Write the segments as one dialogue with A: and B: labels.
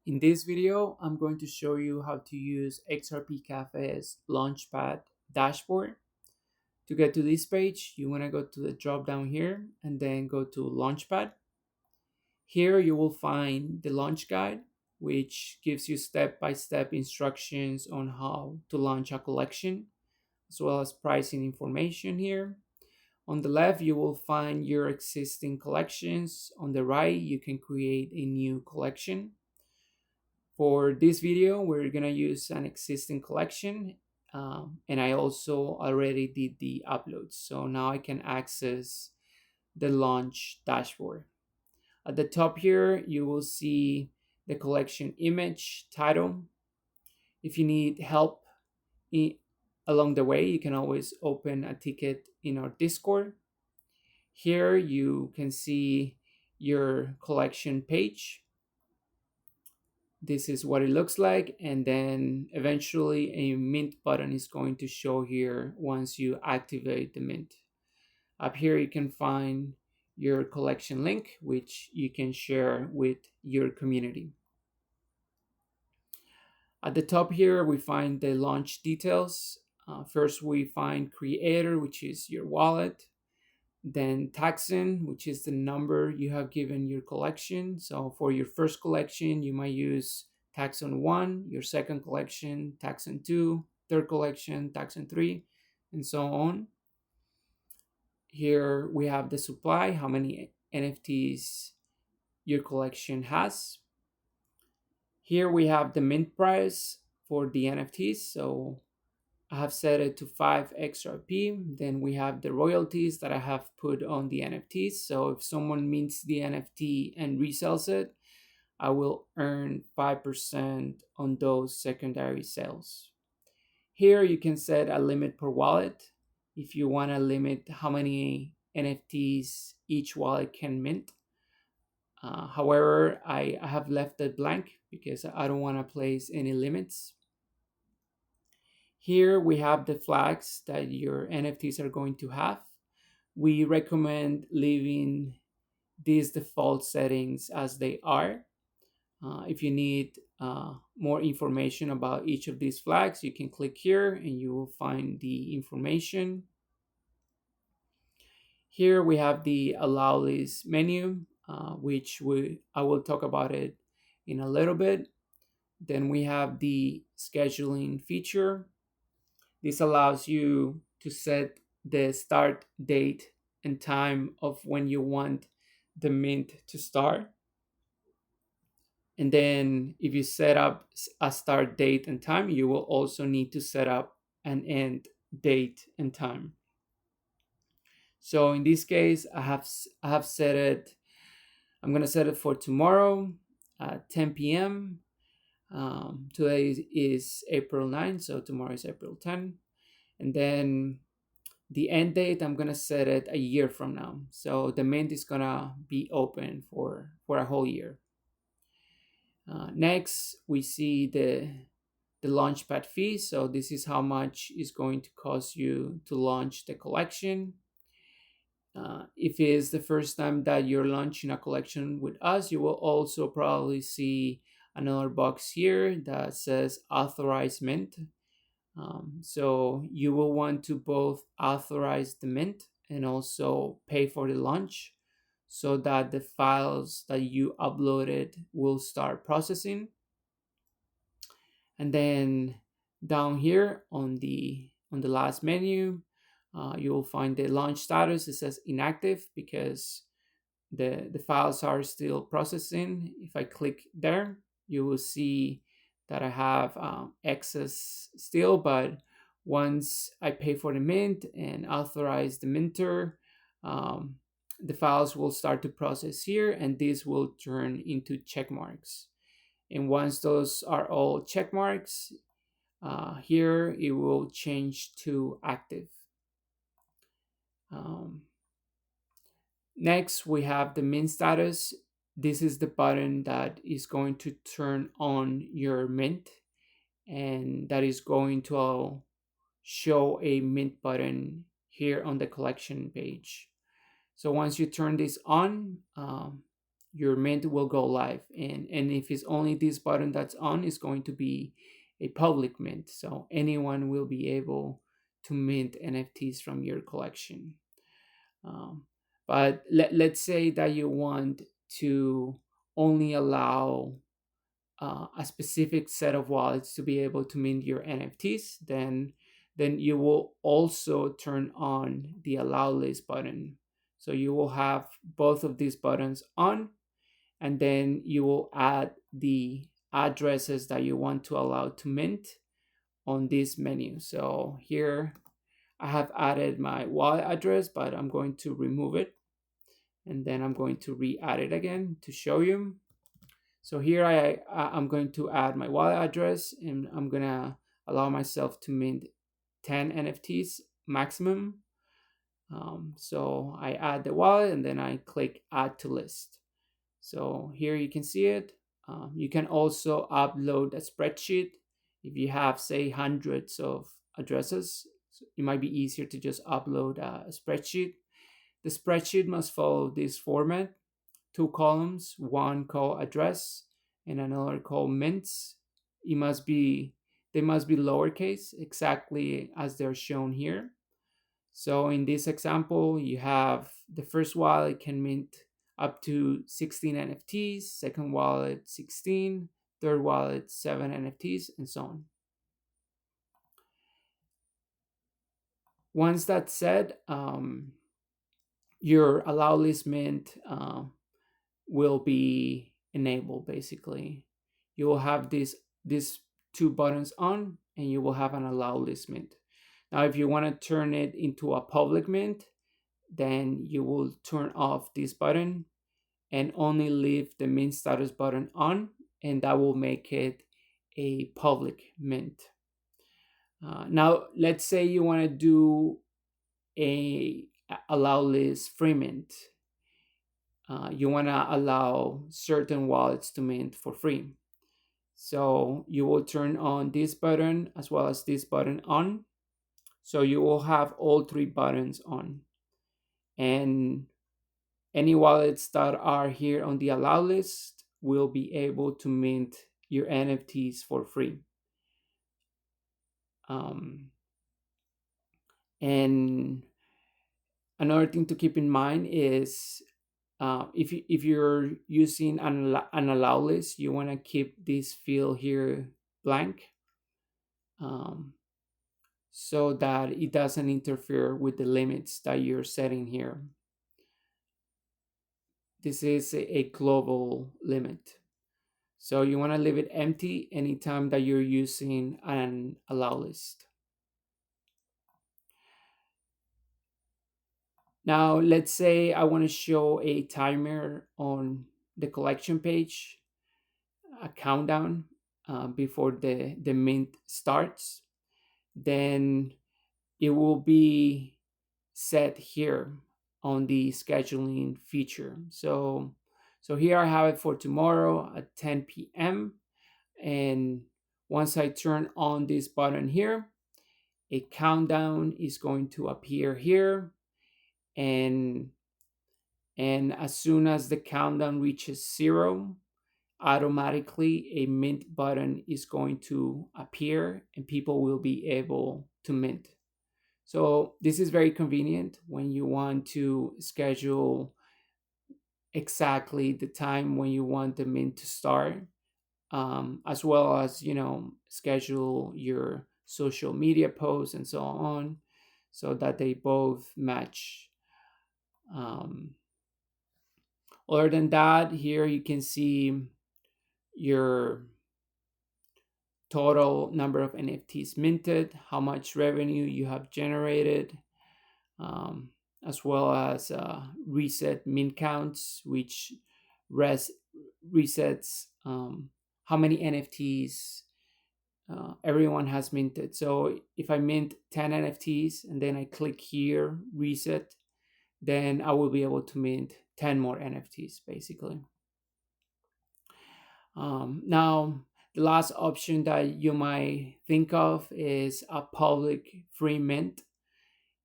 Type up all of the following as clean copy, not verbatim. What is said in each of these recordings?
A: In this video, I'm going to show you how to use XRP Cafe's Launchpad dashboard. To get to this page, you want to go to the drop down here and then go to Launchpad. Here you will find the launch guide, which gives you step-by-step instructions on how to launch a collection, as well as pricing information here. On the left, you will find your existing collections. On the right, you can create a new collection. For this video, we're gonna use an existing collection, and I also already did the upload. So now I can access the launch dashboard. At the top here, you will see the collection image, title. If you need help along the way, you can always open a ticket in our Discord. Here you can see your collection page. This is what it looks like, and then eventually a mint button is going to show here once you activate the mint. Up here you can find your collection link, which you can share with your community. At the top here we find the launch details. First we find creator, which is your wallet, then taxon, which is the number you have given your collection. So for your first collection, you might use taxon 1, your second collection, taxon 2, third collection, taxon 3, and so on. Here we have the supply, how many NFTs your collection has. Here we have the mint price for the NFTs. So I have set it to 5 XRP. Then we have the royalties that I have put on the NFTs. So if someone mints the NFT and resells it, I will earn 5% on those secondary sales. Here you can set a limit per wallet if you want to limit how many NFTs each wallet can mint. However, I have left it blank because I don't want to place any limits. Here we have the flags that your NFTs are going to have. We recommend leaving these default settings as they are. If you need more information about each of these flags, you can click here and you will find the information. Here we have the allow list menu, which I will talk about it in a little bit. Then we have the scheduling feature. This allows you to set the start date and time of when you want the mint to start. And then if you set up a start date and time, you will also need to set up an end date and time. So in this case, I have set it, I'm gonna set it for tomorrow at 10 p.m. Today is April 9, so tomorrow is April 10. And then the end date, I'm gonna set it a year from now. So the mint is gonna be open for a whole year. Next, we see the launchpad fee. So this is how much is going to cost you to launch the collection. If it is the first time that you're launching a collection with us, you will also probably see another box here that says authorize mint. So you will want to both authorize the mint and also pay for the launch so that the files that you uploaded will start processing. And then down here on the last menu, you will find the launch status. It says inactive because the files are still processing. If I click there, you will see that I have excess still, but once I pay for the mint and authorize the minter, the files will start to process here, and this will turn into check marks. And once those are all check marks, here it will change to active. Next, we have the mint status. This is the button that is going to turn on your mint, and that is going to show a mint button here on the collection page. So once you turn this on, your mint will go live. And if it's only this button that's on, it's going to be a public mint, so anyone will be able to mint NFTs from your collection. um, but let's say that you want to only allow a specific set of wallets to be able to mint your NFTs, then you will also turn on the allow list button. So you will have both of these buttons on, and then you will add the addresses that you want to allow to mint on this menu. So here I have added my wallet address, but I'm going to remove it, and then I'm going to re-add it again to show you. So here I'm going to add my wallet address, and I'm gonna allow myself to mint 10 NFTs maximum. So I add the wallet, and then I click add to list. So here you can see it. You can also upload a spreadsheet. If you have, say, hundreds of addresses, so it might be easier to just upload a spreadsheet. The spreadsheet must follow this format: two columns, one called address and another called mints. It must be they must be lowercase, exactly as they're shown here. So in this example, you have the first wallet can mint up to 16 NFTs, second wallet 16, third wallet 7 NFTs, and so on. Once that's said, your allow list mint will be enabled. Basically, you will have these two buttons on, and you will have an allow list mint. Now, if you want to turn it into a public mint, then you will turn off this button and only leave the mint status button on, and that will make it a public mint. Now, let's say you want to do a allow list free mint. You want to allow certain wallets to mint for free. So you will turn on this button as well as this button on. So you will have all three buttons on. And any wallets that are here on the allow list will be able to mint your NFTs for free. And another thing to keep in mind is if you're using an allow list, you want to keep this field here blank, so that it doesn't interfere with the limits that you're setting here. This is a global limit. So you want to leave it empty anytime that you're using an allow list. Now, let's say I want to show a timer on the collection page, a countdown before the mint starts. Then it will be set here on the scheduling feature. So here I have it for tomorrow at 10 p.m. And once I turn on this button here, a countdown is going to appear here. And as soon as the countdown reaches 0, automatically a mint button is going to appear and people will be able to mint. So this is very convenient when you want to schedule exactly the time when you want the mint to start, as well as schedule your social media posts and so on, so that they both match. Other than that, here you can see your total number of NFTs minted, how much revenue you have generated, as well as reset mint counts, which resets how many NFTs everyone has minted. So if I mint 10 NFTs and then I click here, reset, then I will be able to mint 10 more NFTs, basically. Now, the last option that you might think of is a public free mint.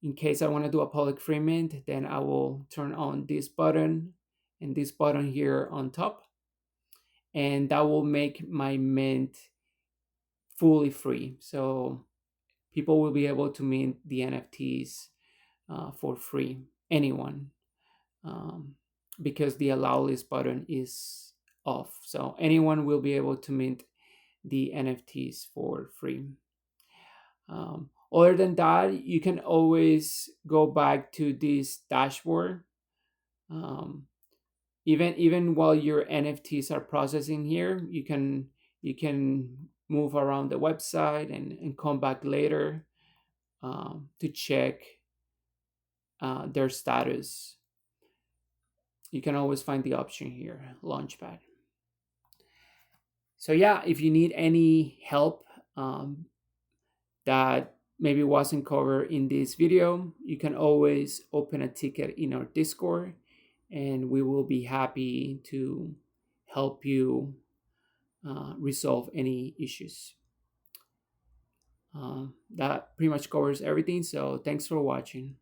A: In case I want to do a public free mint, then I will turn on this button and this button here on top, and that will make my mint fully free. So people will be able to mint the NFTs for free, anyone, um, because the allow list button is off. So anyone will be able to mint the NFTs for free. Other than that, you can always go back to this dashboard. Um, even while your NFTs are processing here, you can move around the website and come back later to check their status. You can always find the option here, Launchpad. So yeah, if you need any help that maybe wasn't covered in this video, you can always open a ticket in our Discord, and we will be happy to help you resolve any issues. That pretty much covers everything. So thanks for watching.